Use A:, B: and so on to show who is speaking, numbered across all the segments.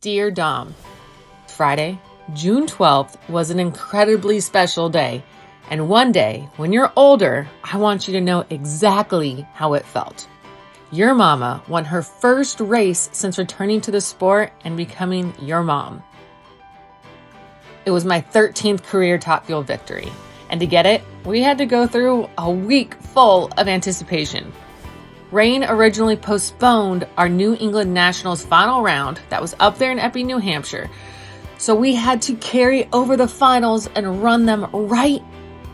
A: Dear Dom, Friday, June 12th was an incredibly special day. And one day, when you're older, I want you to know exactly how it felt. Your mama won her first race since returning to the sport and becoming your mom. It was my 13th career Top Fuel victory. And to get it, we had to go through a week full of anticipation. Rain originally postponed our New England Nationals final round that was up there in Epping, New Hampshire. So we had to carry over the finals and run them right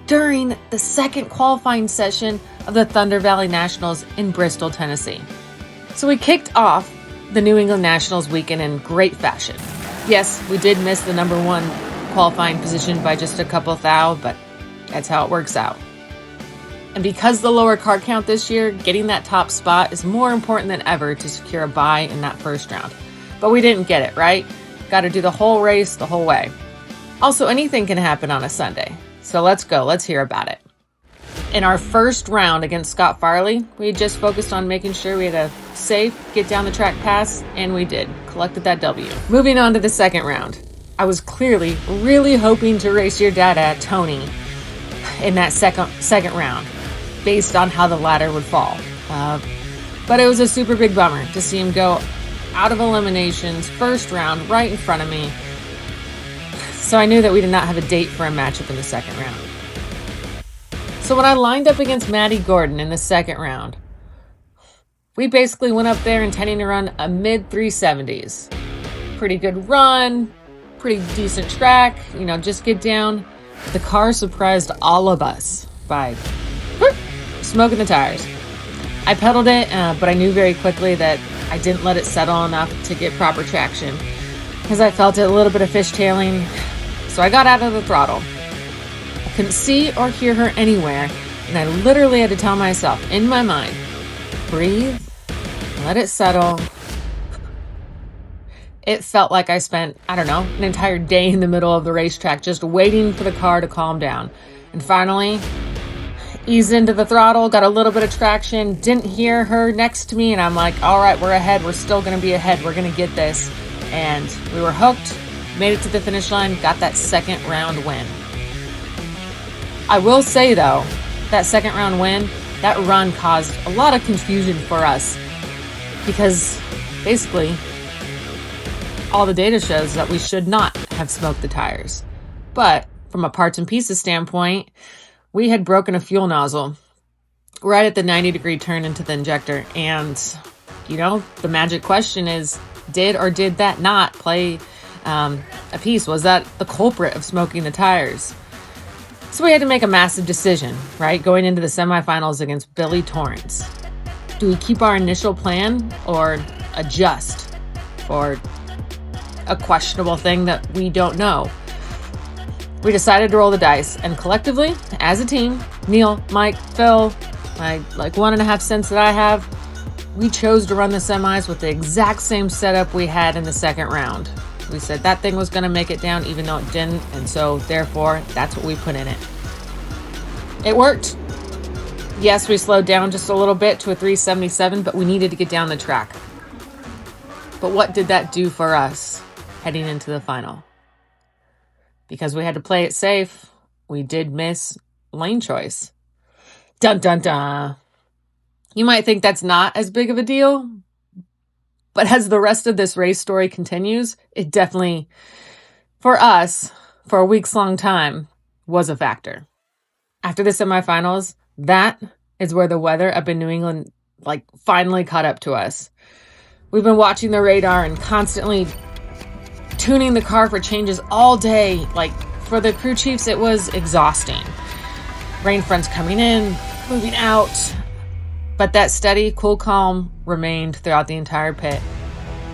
A: during the second qualifying session of the Thunder Valley Nationals in Bristol, Tennessee. So we kicked off the New England Nationals weekend in great fashion. Yes, we did miss the number one qualifying position by just a couple thou, but that's how it works out. And because the lower car count this year, getting that top spot is more important than ever to secure a bye in that first round. But we didn't get it, right? Got to do the whole race the whole way. Also, anything can happen on a Sunday. So let's go. Let's hear about it. In our first round against Scott Farley, we just focused on making sure we had a safe get down the track pass, and we did. Collected that W. Moving on to the second round. I was clearly really hoping to race your dad at Tony in that second round, based on how the ladder would fall. But it was a super big bummer to see him go out of eliminations, first round, right in front of me. So I knew that we did not have a date for a matchup in the second round. So when I lined up against Maddie Gordon in the second round, we basically went up there intending to run a mid 370s. Pretty good run, pretty decent track, just get down. The car surprised all of us by smoking the tires. I pedaled it, but I knew very quickly that I didn't let it settle enough to get proper traction because I felt it a little bit of fishtailing. So I got out of the throttle. I couldn't see or hear her anywhere, and I literally had to tell myself in my mind, breathe, let it settle. It felt like I spent, an entire day in the middle of the racetrack just waiting for the car to calm down. And finally, eased into the throttle, got a little bit of traction, didn't hear her next to me, and I'm like, all right, we're ahead. We're still going to be ahead. We're going to get this. And we were hooked, made it to the finish line, got that second round win. I will say, though, that second round win, that run caused a lot of confusion for us because basically all the data shows that we should not have smoked the tires. But from a parts and pieces standpoint, we had broken a fuel nozzle right at the 90-degree turn into the injector. And, the magic question is, did or did that not play a piece? Was that the culprit of smoking the tires? So we had to make a massive decision, right? Going into the semifinals against Billy Torrance. Do we keep our initial plan or adjust for a questionable thing that we don't know? We decided to roll the dice, and collectively, as a team, Neil, Mike, Phil, my 1.5 cents that I have, we chose to run the semis with the exact same setup we had in the second round. We said that thing was going to make it down even though it didn't, and so therefore, that's what we put in it. It worked. Yes, we slowed down just a little bit to a 377, but we needed to get down the track. But what did that do for us heading into the final? Because we had to play it safe, we did miss lane choice. Dun, dun, dun. You might think that's not as big of a deal, but as the rest of this race story continues, it definitely, for us, for a weeks-long time, was a factor. After the semifinals, that is where the weather up in New England, finally caught up to us. We've been watching the radar and constantly tuning the car for changes all day. For the crew chiefs, it was exhausting. Rain fronts coming in, moving out. But that steady, cool calm remained throughout the entire pit.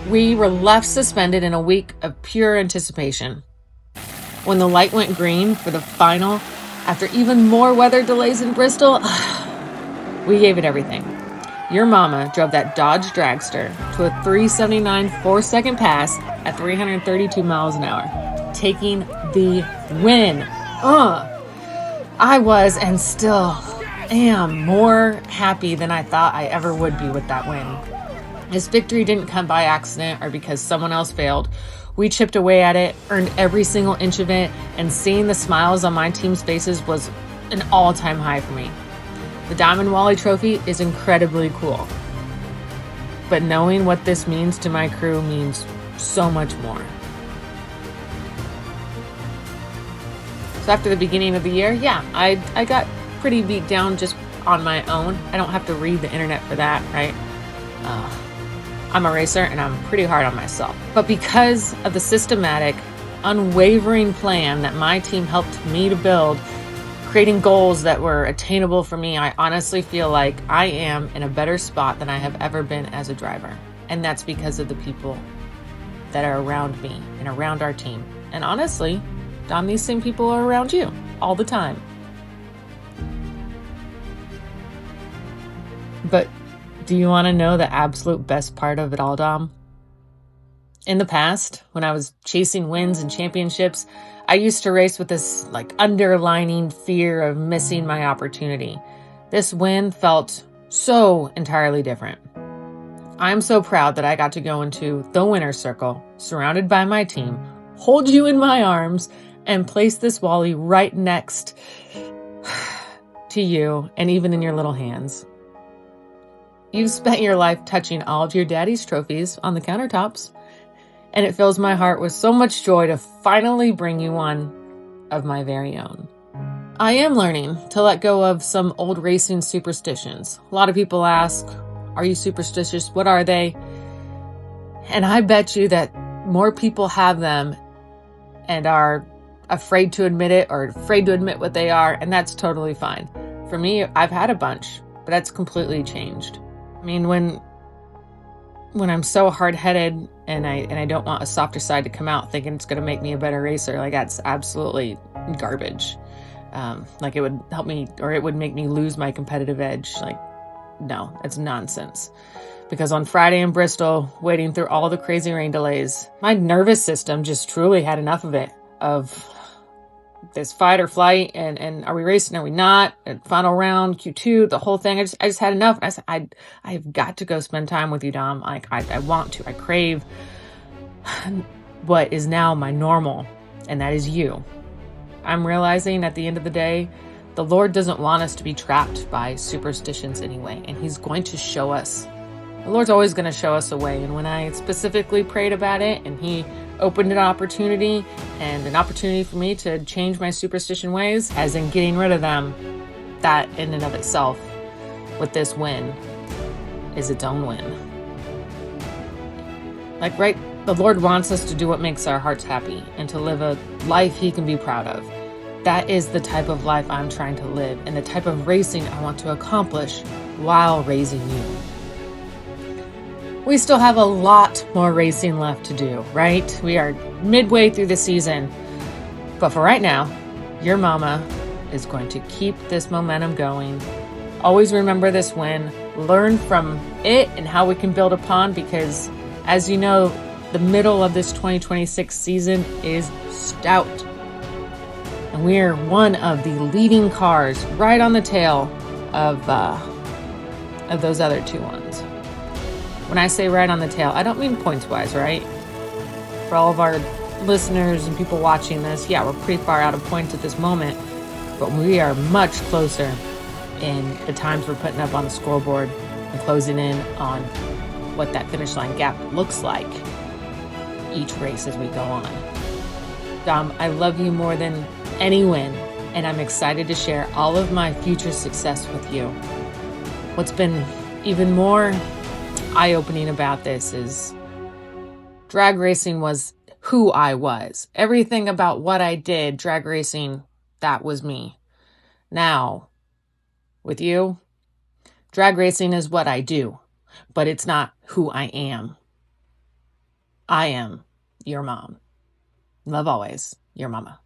A: We were left suspended in a week of pure anticipation. When the light went green for the final, after even more weather delays in Bristol, we gave it everything. Your mama drove that Dodge Dragster to a 379 4-second pass at 332 miles an hour, taking the win. I was and still am more happy than I thought I ever would be with that win. This victory didn't come by accident or because someone else failed. We chipped away at it, earned every single inch of it, and seeing the smiles on my team's faces was an all-time high for me. The Diamond Wally trophy is incredibly cool, but knowing what this means to my crew means so much more. So after the beginning of the year, I got pretty beat down just on my own. I don't have to read the internet for that, right? I'm a racer and I'm pretty hard on myself. But because of the systematic, unwavering plan that my team helped me to build, creating goals that were attainable for me, I honestly feel like I am in a better spot than I have ever been as a driver. And that's because of the people that are around me and around our team. And honestly, Dom, these same people are around you all the time. But do you want to know the absolute best part of it all, Dom? In the past, when I was chasing wins and championships, I used to race with this underlining fear of missing my opportunity. This win felt so entirely different. I'm so proud that I got to go into the winner's circle, surrounded by my team, hold you in my arms, and place this Wally right next to you and even in your little hands. You've spent your life touching all of your daddy's trophies on the countertops, and it fills my heart with so much joy to finally bring you one of my very own. I am learning to let go of some old racing superstitions. A lot of people ask, are you superstitious? What are they? And I bet you that more people have them and are afraid to admit it or afraid to admit what they are, and that's totally fine. For me, I've had a bunch, but that's completely changed. I mean, when I'm so hard-headed and I don't want a softer side to come out thinking it's going to make me a better racer, that's absolutely garbage. It would help me, or it would make me lose my competitive edge. No, it's nonsense. Because on Friday in Bristol, wading through all the crazy rain delays, my nervous system just truly had enough of it, of this fight or flight, and are we racing, are we not, and final round, Q2, the whole thing. I just had enough. And I said, I've got to go spend time with you, Dom. I want to. I crave what is now my normal, and that is you. I'm realizing at the end of the day, the Lord doesn't want us to be trapped by superstitions anyway, and he's going to show us. The Lord's always going to show us a way. And when I specifically prayed about it and he opened an opportunity for me to change my superstition ways, as in getting rid of them, that in and of itself with this win is its own win. The Lord wants us to do what makes our hearts happy and to live a life he can be proud of. That is the type of life I'm trying to live and the type of racing I want to accomplish while raising you. We still have a lot more racing left to do, right? We are midway through the season. But for right now, your mama is going to keep this momentum going. Always remember this win. Learn from it and how we can build upon, because as you know, the middle of this 2026 season is stout. And we are one of the leading cars right on the tail of those other two ones. When I say right on the tail, I don't mean points-wise, right? For all of our listeners and people watching this, we're pretty far out of points at this moment, but we are much closer in the times we're putting up on the scoreboard and closing in on what that finish line gap looks like each race as we go on. Dom, I love you more than any win, and I'm excited to share all of my future success with you. What's been even more eye-opening about this is drag racing was who I was. Everything about what I did, drag racing, that was me. Now, with you, drag racing is what I do, but it's not who I am. I am your mom. Love always, your mama.